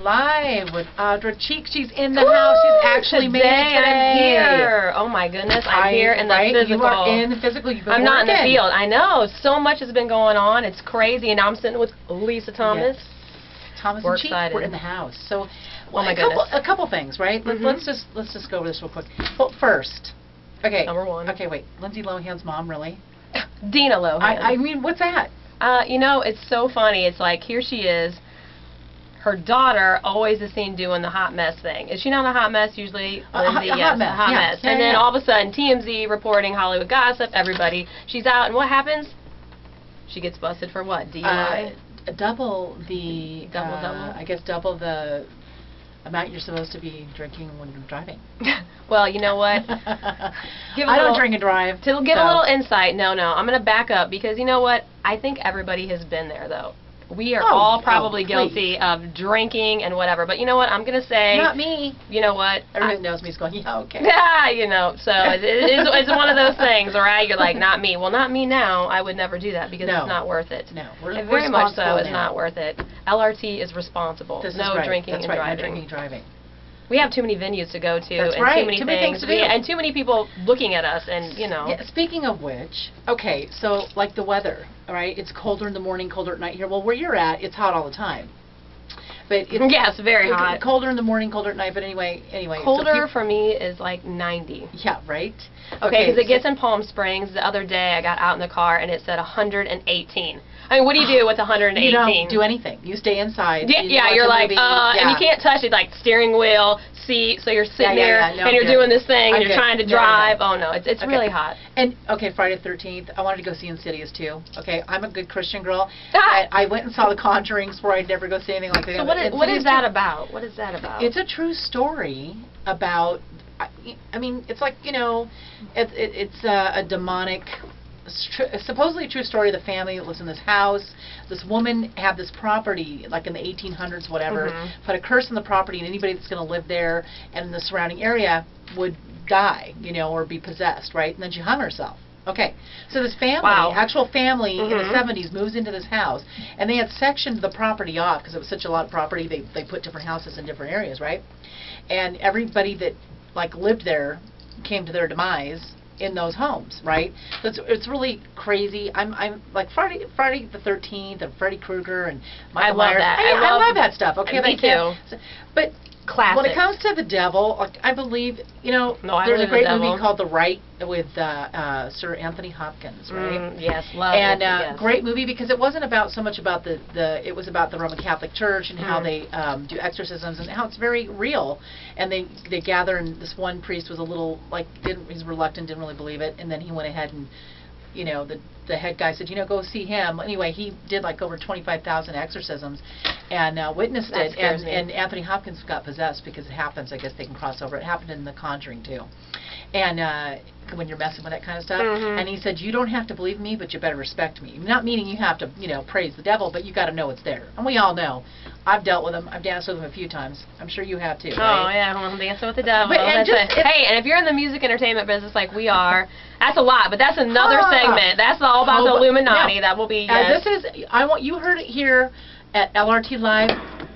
Live with Audra Cheek. She's in the house. She's actually made it today. I'm here. Oh my goodness, I'm here in the physical. You are in the physical. You've been I'm not in the working. field. I know. So much has been going on. It's crazy. And now I'm sitting with Lisa Thomas. Yes. Thomas We're and Cheek. excited. We're in the house. So, oh my goodness. A couple things, right? Let's just go over this real quick. Well, first, okay. Number one. Okay, wait. Lindsay Lohan's mom, really? Dina Lohan. I mean, what's that? You know, it's so funny. It's like, here she is. Her daughter always is seen doing the hot mess thing. Is she not a hot mess usually? Lindsay, yes, hot mess. a hot Yeah. mess. Yeah, And then yeah. all of a sudden, TMZ reporting Hollywood gossip, everybody. She's out, and what happens? She gets busted for what? DUI? Double the amount you're supposed to be drinking when you're driving. Well, you know what? I don't drink and drive. To give a little insight, no, I'm going to back up because you know what? I think everybody has been there, though. We are all probably guilty of drinking and whatever. But you know what? I'm going to say... Not me. You know what? Everybody knows me is going, yeah, okay. Yeah, you know, so it's one of those things, right? You're like, not me. Well, not me now. I would never do that because it's not worth it. No, we're very much so. It's not worth it. LRT is responsible. No drinking and driving. No drinking and driving. We have too many venues to go to, That's and right. too many things to do, and too many people looking at us, and you know. Yeah, speaking of which, okay, so like the weather, all right? It's colder in the morning, colder at night here. Well, where you're at, it's hot all the time. But it's yes, very hot. Colder in the morning, colder at night. But anyway. Colder for me is like 90. Yeah, right. Okay, because it gets in Palm Springs. The other day I got out in the car and it said 118. I mean, what do you do with 118? You don't do anything. You stay inside. Yeah, you're like, and you can't touch it, like steering wheel, seat, so you're sitting there, and you're doing this thing, and you're trying to drive. Oh, no, it's really hot. And, okay, Friday the 13th, I wanted to go see Insidious, too. Okay, I'm a good Christian girl. I went and saw The Conjuring, where I'd never go see anything like that. So what is that about? What is that about? It's a true story about, I mean, it's like, you know, it's a demonic... supposedly a true story of the family that lives in this house. This woman had this property, like in the 1800s, whatever, put a curse on the property, and anybody that's going to live there and in the surrounding area would die, you know, or be possessed, right? And then she hung herself. Okay, so this family, actual family in the 70s, moves into this house, and they had sectioned the property off because it was such a lot of property. They put different houses in different areas, right? And everybody that like lived there came to their demise in those homes, right? So it's really crazy. I'm like Friday the 13th and Freddy Krueger and Michael Myers. I love that stuff. Okay, me too. But classic. When it comes to the devil, like, I believe, you know, there's a great movie called The Right with Sir Anthony Hopkins, right? Yes, love it. And great movie because it wasn't about so much about it was about the Roman Catholic Church and how they do exorcisms and how it's very real. And they gather, and this one priest was a little like he's reluctant, didn't really believe it, and then he went ahead and, you know, the head guy said, you know, go see him. Anyway, he did like over 25,000 exorcisms and witnessed it. And Anthony Hopkins got possessed because it happens. I guess they can cross over. It happened in The Conjuring, too. And when you're messing with that kind of stuff. And he said, you don't have to believe me, but you better respect me. Not meaning you have to, you know, praise the devil, but you got to know it's there. And we all know. I've dealt with him. I've danced with him a few times. I'm sure you have, too. Oh, right? yeah. I'm dancing with the devil. But, hey, and if you're in the music entertainment business like we are, that's a lot. But that's another segment. That's all about the Illuminati. That will be, this is, you heard it here at LRT Live.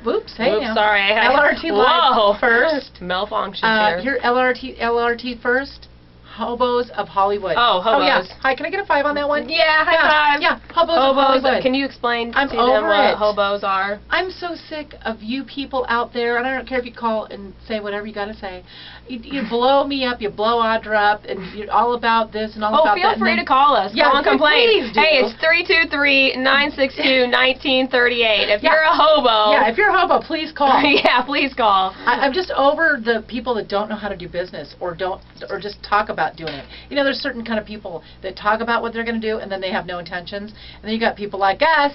Whoops, hey now. Sorry. LRT Live first. Malfunction here. LRT first. Hobos of Hollywood. Oh, hobos. Oh, yeah. Hi, can I get a 5 on that one? Yeah, high five. Yeah, hobos of Hollywood. Can you explain to them what hobos are? I'm so sick of you people out there, and I don't care if you call and say whatever you got to say. You blow me up, you blow Audra up, and you're all about this and all about that. Oh, feel free to call us. Yeah, call and complain. Please do. Hey, it's 323-962-1938. If you're a hobo. Yeah, if you're a hobo, please call. Yeah, please call. I'm just over the people that don't know how to do business or just talk about doing it. You know, there's certain kind of people that talk about what they're going to do and then they have no intentions. And then you got people like us.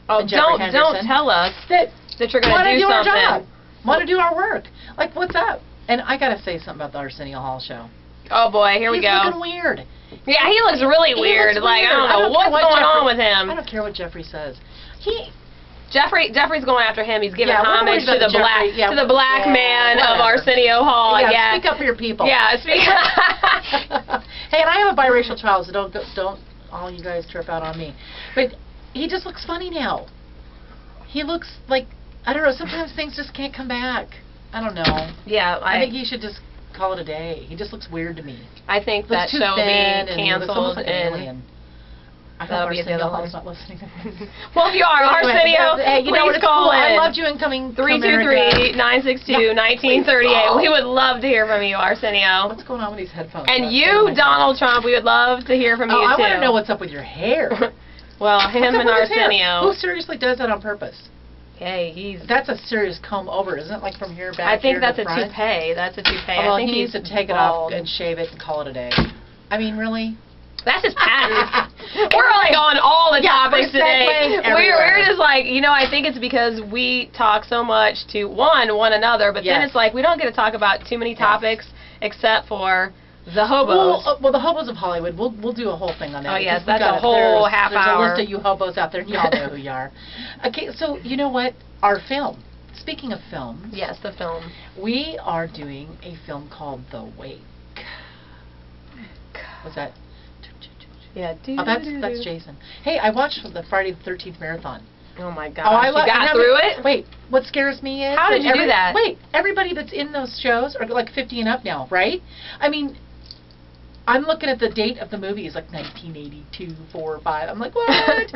Oh, don't tell us that you're going to do something. Our job. Want to do our work. Like, what's up? And I got to say something about the Arsenio Hall show. Oh boy, here we go. He's looking weird. Yeah, he looks really weird. Like, I don't know what's going on with him. I don't care what Jeffrey says. Jeffrey's going after him. He's giving homage to the black man of Arsenio Hall. Yeah, speak up for your people. Yeah, speak up. Hey, and I have a biracial child, so don't all you guys trip out on me. But he just looks funny now. He looks like I don't know. Sometimes things just can't come back. I don't know. Yeah, I think he should just call it a day. He just looks weird to me. I think that show will be canceled like an alien. I hope Arsenio Hall's not listening. Well, if you are, Arsenio, hey, you know what, please call in. I loved you in coming 323-962-1938. We would love to hear from you, Arsenio. What's going on with these headphones? And you, Donald Trump, we would love to hear from you, too. I want to know what's up with your hair. Well, him and Arsenio. Who seriously does that on purpose? Hey, That's a serious comb over, isn't it? Like from here back I think here that's to a front? toupee. That's a toupee. Well, I think he needs to take it off and shave it and call it a day. I mean, really? That's his pattern. We're like on all the topics today. We're just like, I think it's because we talk so much to one another, but then it's like we don't get to talk about too many topics except for the hobos. Well, the hobos of Hollywood. We'll do a whole thing on that. Oh yes, that's a whole half hour. There's a list of you hobos out there, and y'all know who you are. Okay, so you know what? Our film. Speaking of films. Yes, the film. We are doing a film called The Wake. What's that? Yeah, that's Jason. Hey, I watched the Friday the 13th marathon. Oh my gosh, you got through it? Wait, what scares me is... How did you do that? Wait, everybody that's in those shows are like 50 and up now, right? I mean, I'm looking at the date of the movie. It's like 1982, 4 or 5. I'm like, what? I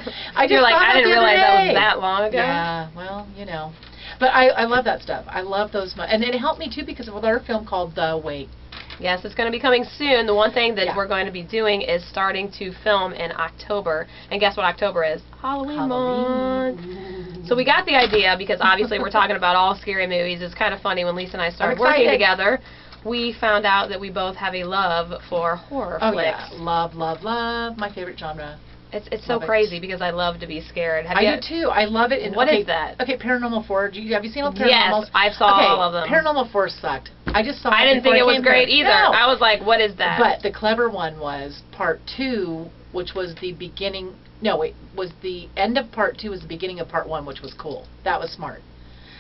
didn't realize that was that long ago. Yeah, well, But I love that stuff. I love those... And it helped me, too, because of our film called The Wake. Yes, it's going to be coming soon. The one thing that we're going to be doing is starting to film in October. And guess what October is? Halloween month. So we got the idea because obviously we're talking about all scary movies. It's kind of funny when Lisa and I started working together. We found out that we both have a love for horror flicks. Yeah. Love, love, love. My favorite genre. It's so crazy because I love to be scared. I do too. I love it. What is that? Okay, Paranormal 4. Have you seen all the Paranormals? Yes, I saw all of them. Paranormal 4 sucked. I didn't think it was great either. No. I was like, what is that? But the clever one was Part 2, which was the beginning. No, wait, was the end of Part 2 was the beginning of Part 1, which was cool. That was smart.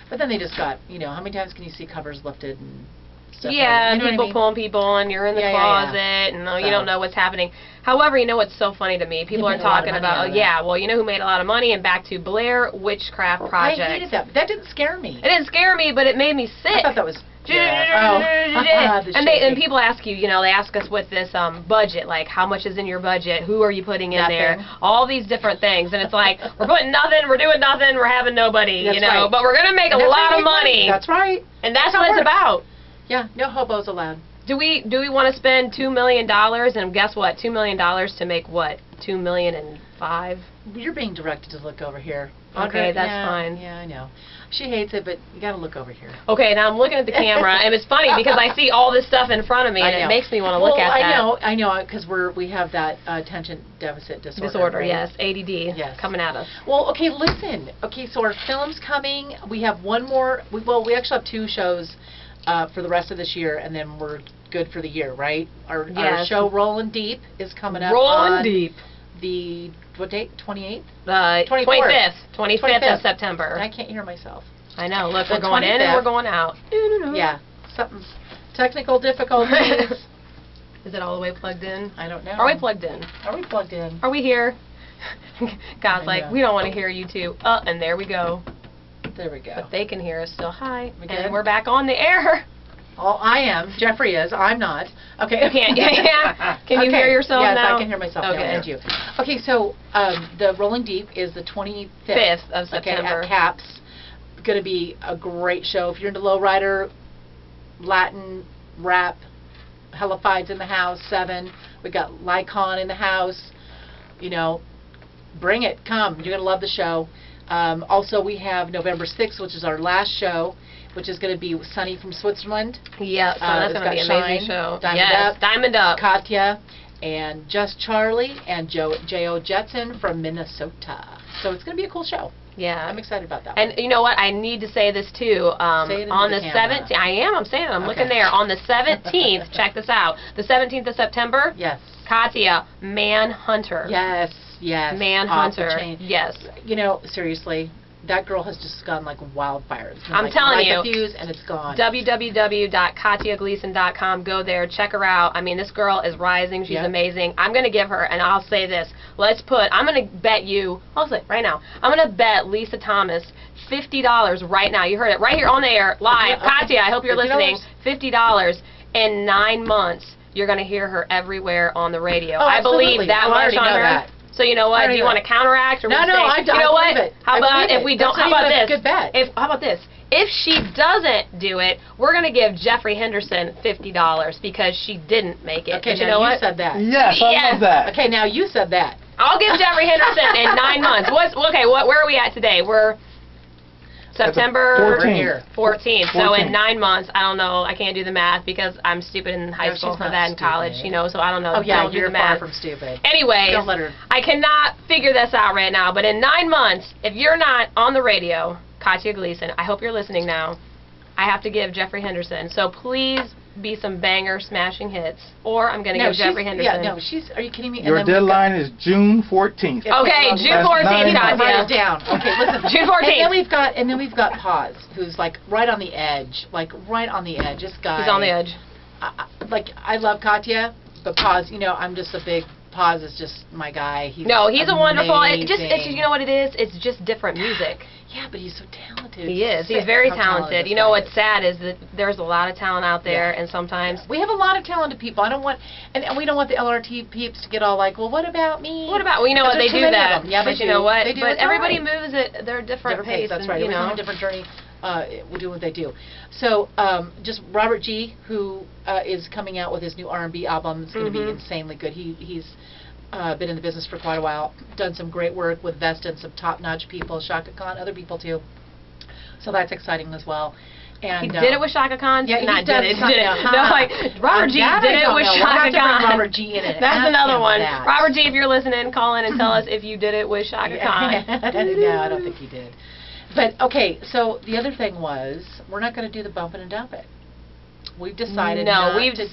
But then they just got, how many times can you see covers lifted and stuff? Yeah, people pulling people, and you're in the closet, and you don't know what's happening. However, what's so funny to me? People are talking about, well, who made a lot of money, and back to Blair Witchcraft Project. I hated that. That didn't scare me. It didn't scare me, but it made me sick. I thought that was... and people ask you, they ask us with this budget, like how much is in your budget, who are you putting in there, all these different things, and it's like we're putting nothing, we're doing nothing, we're having nobody, right. but we're gonna make a lot of money. That's right. And that's what it's about. Yeah, no hobos allowed. Do we want to spend $2 million, and guess what? $2 million to make what? $2,000,005? You're being directed to look over here. Okay, that's fine. Yeah, I know. She hates it, but you got to look over here. Okay, now I'm looking at the camera, and it's funny because I see all this stuff in front of me, and it makes me want to look at that. I know, because we have that attention deficit disorder. Right? Yes, ADD, coming at us. Well, okay, listen. Okay, so our film's coming. We have one more. We actually have 2 shows for the rest of this year, and then we're good for the year, right? Our show Rollin' Deep is coming up. Rollin' Deep. The what date? 28th? 25th. 25th of September. I can't hear myself. I know. Look, we're going in and we're going out. Yeah. Something. Technical difficulties. Is it all the way plugged in? I don't know. Are we plugged in? Are we plugged in? Are we here? God's like, we don't want to hear you two. And there we go. There we go. But they can hear us still. Hi. And we're back on the air. Oh, I am. Jeffrey is. I'm not. Okay. You can't. Can you hear yourself now? Yes, I can hear myself now, and you. Okay, so the Rolling Deep is the 25th of September. At CAPS. Going to be a great show. If you're into lowrider, Latin, rap, Hellifieds in the house, 7. We got Lycon in the house. Bring it. Come. You're going to love the show. Also, we have November 6th, which is our last show, which is going to be Sunny from Switzerland. Yeah, so that's going to be an amazing show. Diamond Up. Katya, and Just Charlie, and J.O. Jetson from Minnesota. So it's going to be a cool show. Yeah. I'm excited about that. And you know what? I need to say this too. Say it on the 17th. I'm saying it. I'm looking there. On the 17th, check this out. The 17th of September. Yes. Katya, Manhunter. Yes. Manhunter. Yes. Seriously, that girl has just gone like wildfire. I'm telling you. Like a fuse, and it's gone. www.katyagleason.com. Go there, check her out. I mean, this girl is rising. She's amazing. I'm going to give her, and I'll say this. I'm going to bet you, I'll say it right now, I'm going to bet Lisa Thomas $50 right now. You heard it right here on the air, live. Okay. Katya, I hope you're listening. $50. $50 in 9 months. You're going to hear her everywhere on the radio. Oh, I believe absolutely. that Oh, I much already on know her. that. So you know what? Do you want to counteract or No, we no, say, you know what? believe it. How I about believe if we it. don't? That's How not about even a this? good bet. How about this? If she doesn't do it, we're going to give Jeffrey Henderson $50 because she didn't make it. Okay, And you know you what? said that. Yes, I Yes. love that. Okay, now you said that. I'll give Jeffrey Henderson in 9 months. Where are we at today? We're September 14th. So in 9 months, I don't know. I can't do the math because I'm stupid in high No, school she's for not that in college. stupid. You know, so I don't know. Oh yeah, Don't do you're the math. far from stupid. Anyways, Don't let her. I cannot figure this out right now. But in 9 months, if you're not on the radio, Katya Gleason, I hope you're listening now. I have to give Jeffrey Henderson. So please be some banger smashing hits, or I'm going to give Jeffrey Henderson. Yeah, no, she's. Are you kidding me? Your deadline is June 14th. Okay, June That's 14th, 9 months. Write Katya. it down. Okay, listen. June 14th. And then we've got Paz, who's like right on the edge, This guy. He's on the edge. I love Katya, but Paz, I'm just a big. Paz is just my guy. He's a wonderful. amazing. You know what it is? It's just different music. Yeah, but he's so talented. He is. He's Sick very how talented. this You know guy what's is. sad is that there's a lot of talent out there, and sometimes. We have a lot of talented people. I don't want, and we don't want the LRT peeps to get all like, well, what about me? What about? Well, you know what, There's they too do many of that. them. Yeah, but they you know do. what? They do. But It's all everybody right. moves at their different pace. That's and, right. You Everyone's know. on a different journey. We're doing what they do. So, just Robert G, who is coming out with his new R&B album. It's going to be insanely good. He's been in the business for quite a while. Done some great work with Vesta and some top-notch people. Shaka Khan, other people too. So that's exciting as well. And He did it with Shaka Khan. Yeah, Not he's done did it. some- Did it. uh-huh. No, like Robert G That I did it don't with know. We'll Shaka have to bring Khan. Robert G in and That's ask another him one. that. Robert G, if you're listening, call in and tell us if you did it with Shaka Khan. No, I don't think he did. But okay, so the other thing was we're not going to do the bump it and dump it. We've decided not to do the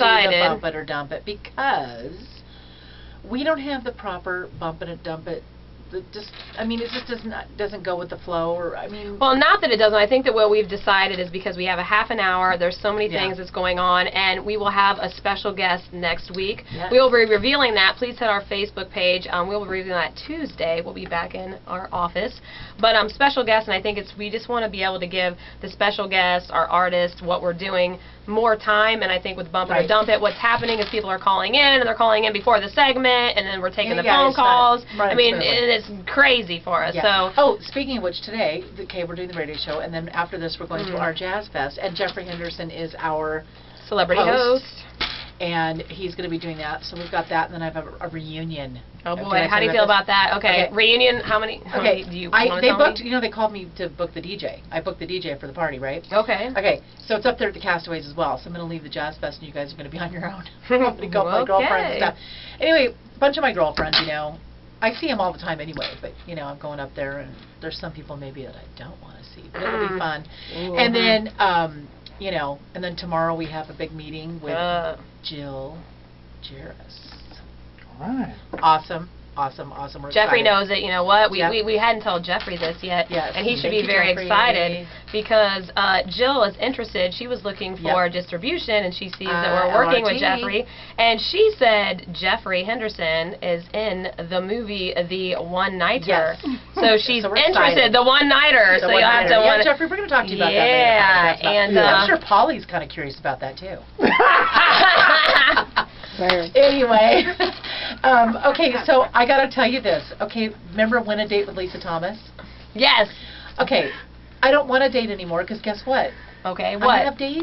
bump it or dump it because we don't have the proper bump it and dump it. It just doesn't go with the flow, Well, not that it doesn't. I think that what we've decided is because we have a half an hour, there's so many things that's going on, and we will have a special guest next week. Yes. We will be revealing that. Please hit our Facebook page. We will be revealing that Tuesday. We'll be back in our office. But special guest, and I think we just want to be able to give the special guest, our artist, what we're doing, more time. And I think with Bump It or Dump It, what's happening is people are calling in, and they're calling in before the segment, and then we're taking the phone calls. Right, I mean, absolutely. it's crazy for us. Yeah. So. Oh, speaking of which, today, we're doing the radio show, and then after this, we're going to our Jazz Fest, and Jeffrey Henderson is our Celebrity host. And he's going to be doing that. So we've got that, and then I have a reunion. Oh boy, how do you feel about that? Okay, reunion. How many do you want to they tell booked. me? They called me to book the DJ. I booked the DJ for the party, right? Okay. Okay, so it's up there at the Castaways as well. So I'm going to leave the Jazz Fest, and you guys are going to be on your own. I'm going to go with my girlfriends and stuff. Anyway, a bunch of my girlfriends, I see them all the time anyway, but I'm going up there, and there's some people maybe that I don't want to see, but it'll be fun. And then, and then tomorrow we have a big meeting with Jill Jarris. All right. Awesome. We're Jeffrey excited. knows it. You know what? Yep. We hadn't told Jeffrey this yet, Yes. and he should Thank be you, very Jeffrey. excited because Jill is interested. She was looking for distribution, and she sees that we're working with LRT. Jeffrey, and she said Jeffrey Henderson is in the movie The One Nighter. Yes. So she's So we're interested. excited. The One Nighter. The So you'll have to. Yeah, Jeffrey, we're going to talk to you about that later. Yeah, and I'm sure Polly's kind of curious about that too. Anyway, okay, so I got to tell you this. Okay, remember Win a Date with Lisa Thomas? Yes. Okay, I don't want to date anymore because guess what? Okay. I What? have days.